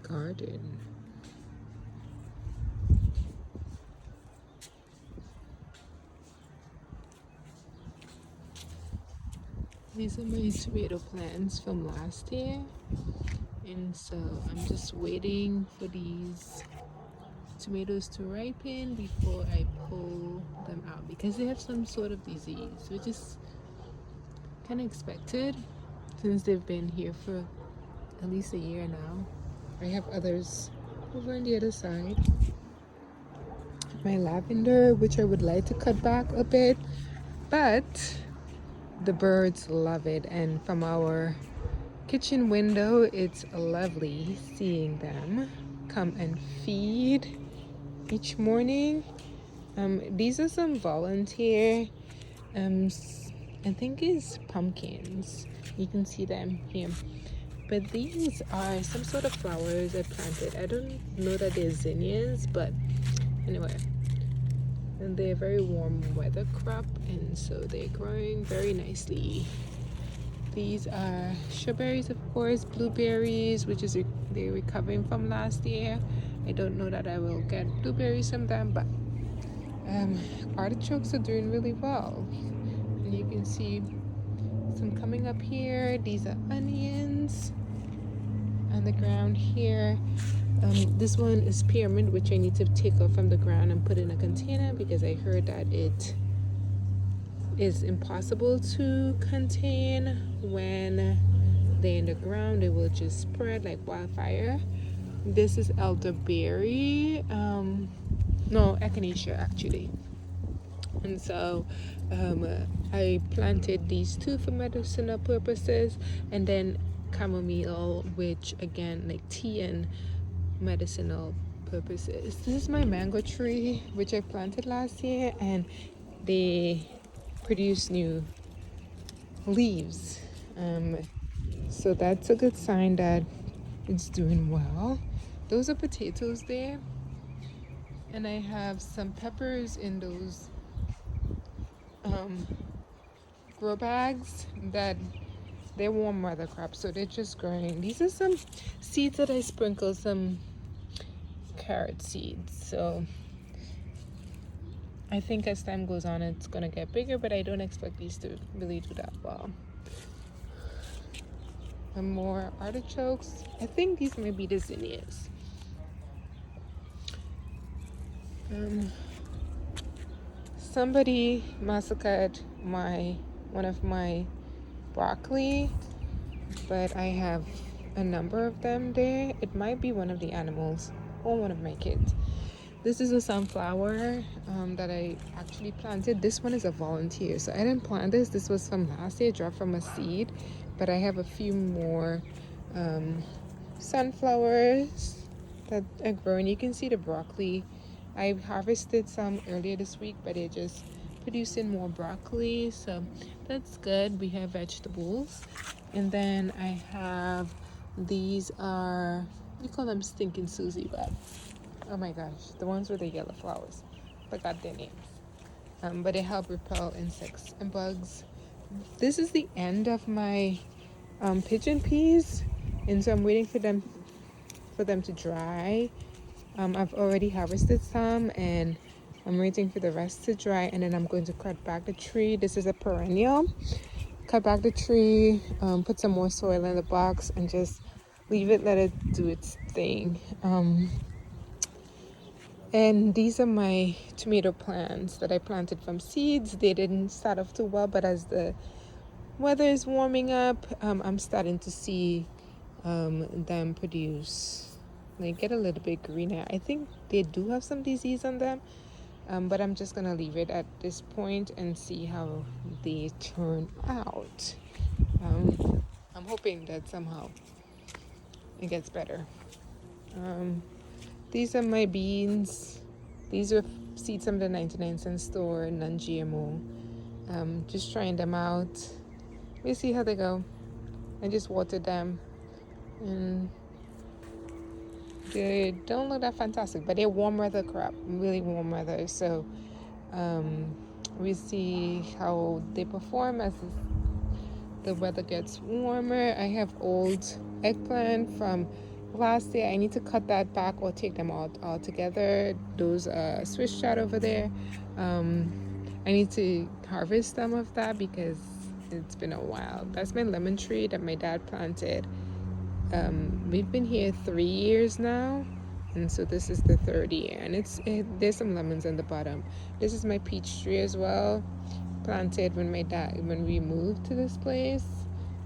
garden. These are my tomato plants from last year, and so I'm just waiting for these tomatoes to ripen before I pull them out because they have some sort of disease, which is kind of expected since they've been here for at least a year now. I have others over on the other side. My lavender, which I would like to cut back a bit, but the birds love it, and from our kitchen window it's lovely seeing them come and feed each morning. These are some volunteer, I think it's pumpkins. You can see them here. But these are some sort of flowers I planted. I don't know that they're zinnias, but anyway. And they're very warm weather crop, and so they're growing very nicely. These are strawberries, of course, blueberries, which is they're recovering from last year. I don't know that I will get blueberries from them, but artichokes are doing really well. And you can see some coming up here. These are onions on the ground here. This one is spearmint, which I need to take off from the ground and put in a container because I heard that it is impossible to contain when they're in the ground. They will just spread like wildfire. This is elderberry, no, echinacea actually. And so I planted these two for medicinal purposes, and then chamomile, which again like tea and medicinal purposes. This is my mango tree, which I planted last year, and they produce new leaves. So that's a good sign that it's doing well. Those are potatoes there, and I have some peppers in those grow bags that they're warm weather crops, so they're just growing. These are some seeds that I sprinkled, some carrot seeds. So I think as time goes on it's gonna get bigger, but I don't expect these to really do that well. And more artichokes. I think these might be the zinnias. Somebody massacred one of my broccoli, but I have a number of them there. It might be one of the animals or one of my kids. This is a sunflower that I actually planted. This one is a volunteer, so I didn't plant this. This was from last year, dropped from a seed, but I have a few more sunflowers that are growing. You can see the broccoli. I harvested some earlier this week, but they're just producing more broccoli, so that's good. We have vegetables. And then I have these are, we call them stinking Susie, but oh my gosh, the ones with the yellow flowers, forgot their names. But they help repel insects and bugs. This is the end of my pigeon peas, and so I'm waiting for them to dry. I've already harvested some, and I'm waiting for the rest to dry, and then I'm going to cut back the tree. This is a perennial. Cut back the tree, put some more soil in the box, and just leave it, let it do its thing. And these are my tomato plants that I planted from seeds. They didn't start off too well, but as the weather is warming up, I'm starting to see them produce, like get a little bit greener. I think they do have some disease on them, but I'm just gonna leave it at this point and see how they turn out. I'm hoping that somehow it gets better. These are my beans. These are seeds from the 99-cent store, non-GMO. Just trying them out. We'll see how they go. I just watered them, and they don't look that fantastic, but they're warm weather crop, really warm weather. So we see how they perform as the weather gets warmer. I have old eggplant from last year. I need to cut that back or take them out altogether. Those Swiss chard over there. I need to harvest some of that because it's been a while. That's my lemon tree that my dad planted. We've been here 3 years now, and so this is the third year, and there's some lemons in the bottom. This is my peach tree as well, planted when we moved to this place,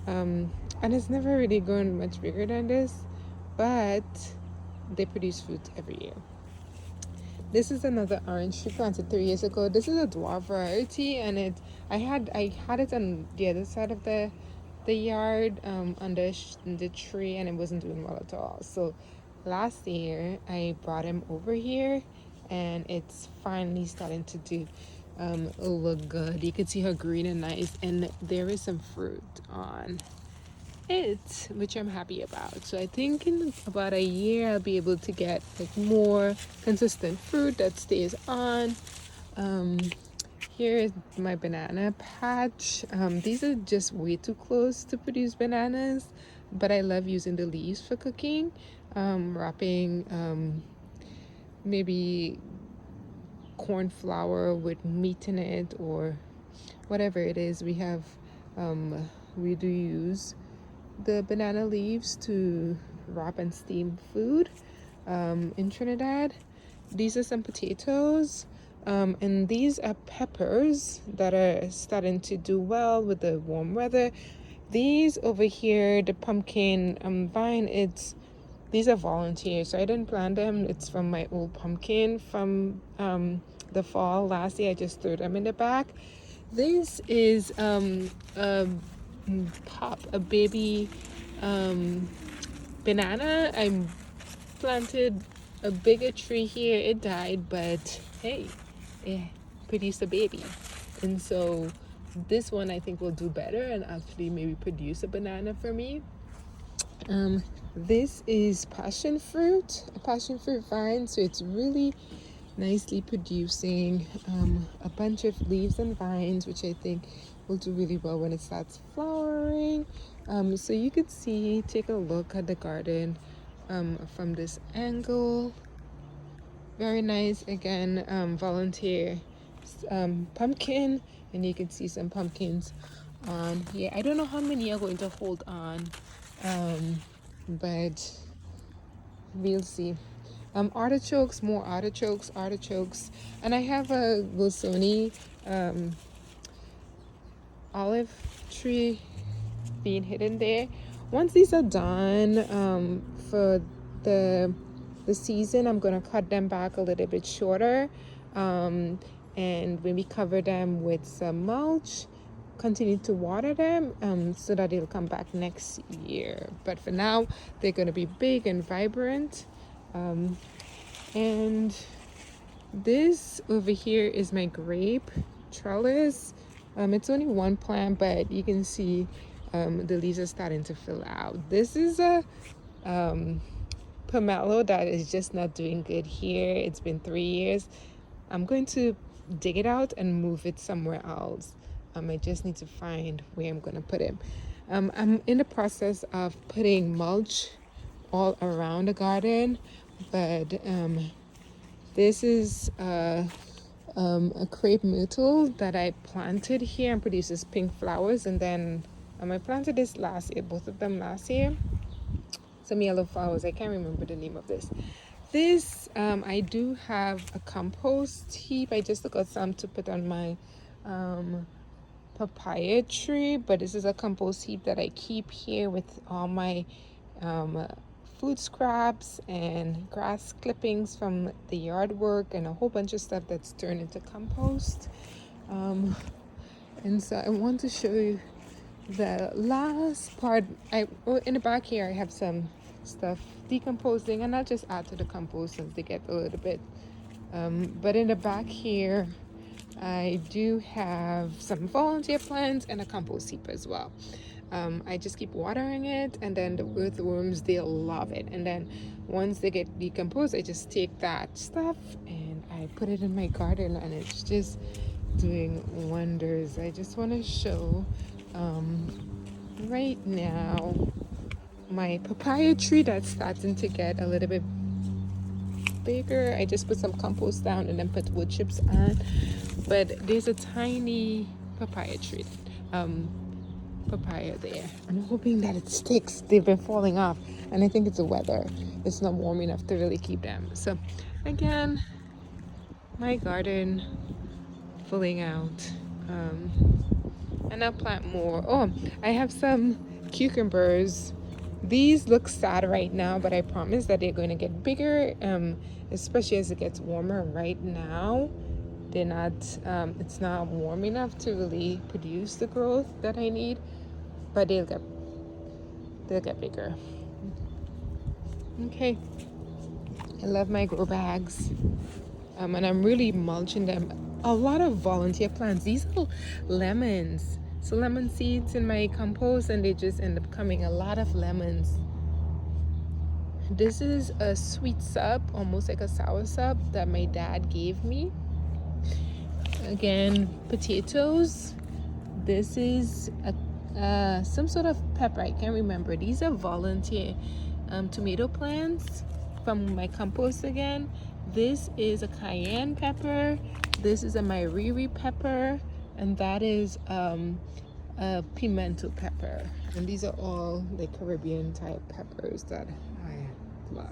and it's never really grown much bigger than this, but they produce fruit every year. This is another orange tree planted 3 years ago. This is a dwarf variety, and I had it on the other side of the yard, under the tree, and it wasn't doing well at all. So last year I brought him over here, and it's finally starting to do look good. You can see how green and nice, and there is some fruit on it, which I'm happy about. So I think in about a year I'll be able to get like more consistent fruit that stays on. Here is my banana patch. These are just way too close to produce bananas, but I love using the leaves for cooking, wrapping maybe corn flour with meat in it or whatever it is. We do use the banana leaves to wrap and steam food in Trinidad. These are some potatoes. And these are peppers that are starting to do well with the warm weather. These over here, the pumpkin vine, these are volunteers, so I didn't plant them. It's from my old pumpkin from the fall last year. I just threw them in the back. This is a baby banana. I planted a bigger tree here. It died, but hey, it produced a baby, and so this one I think will do better and actually maybe produce a banana for me. This is a passion fruit vine, so it's really nicely producing a bunch of leaves and vines, which I think will do really well when it starts flowering. So you could take a look at the garden from this angle. Very nice. Again, volunteer pumpkin, and you can see some pumpkins on here. I don't know how many are going to hold on, but we'll see. Artichokes, more artichokes, and I have a Wilsoni olive tree being hidden there. Once these are done for the season, I'm gonna cut them back a little bit shorter, and when we cover them with some mulch, continue to water them so that it'll come back next year. But for now, they're gonna be big and vibrant. And this over here is my grape trellis. It's only one plant, but you can see the leaves are starting to fill out. This is a pomelo that is just not doing good here. It's been 3 years. I'm going to dig it out and move it somewhere else. I just need to find where I'm going to put it. I'm in the process of putting mulch all around the garden, but this is a crepe myrtle that I planted here and produces pink flowers, and then I planted this last year, both of them last year. Some yellow flowers. I can't remember the name of this. I do have a compost heap. I just got some to put on my papaya tree, but this is a compost heap that I keep here with all my food scraps and grass clippings from the yard work and a whole bunch of stuff that's turned into compost. And so I want to show you the last part. In the back here I have some stuff decomposing, and I'll just add to the compost as they get a little bit. But in the back here I do have some volunteer plants and a compost heap as well. I just keep watering it, and then the earthworms, they'll love it. And then once they get decomposed, I just take that stuff and I put it in my garden, and it's just doing wonders. I just want to show right now my papaya tree that's starting to get a little bit bigger. I just put some compost down and then put wood chips on. But there's a tiny papaya tree, papaya there. I'm hoping that it sticks. They've been falling off, and I think it's the weather. It's not warm enough to really keep them. So again, my garden filling out. And I'll plant more. Oh, I have some cucumbers. These look sad right now, but I promise that they're going to get bigger, especially as it gets warmer. Right now they're not, it's not warm enough to really produce the growth that I need, but they'll get bigger. Okay, I love my grow bags, and I'm really mulching them. A lot of volunteer plants. These are lemons. So lemon seeds in my compost, and they just end up coming a lot of lemons. This is a sweet sub, almost like a sour sub that my dad gave me. Again, potatoes. This is some sort of pepper. I can't remember. These are volunteer tomato plants from my compost again. This is a cayenne pepper. This is a Mairiri pepper, and that is a pimento pepper. And these are all the Caribbean type peppers that I love.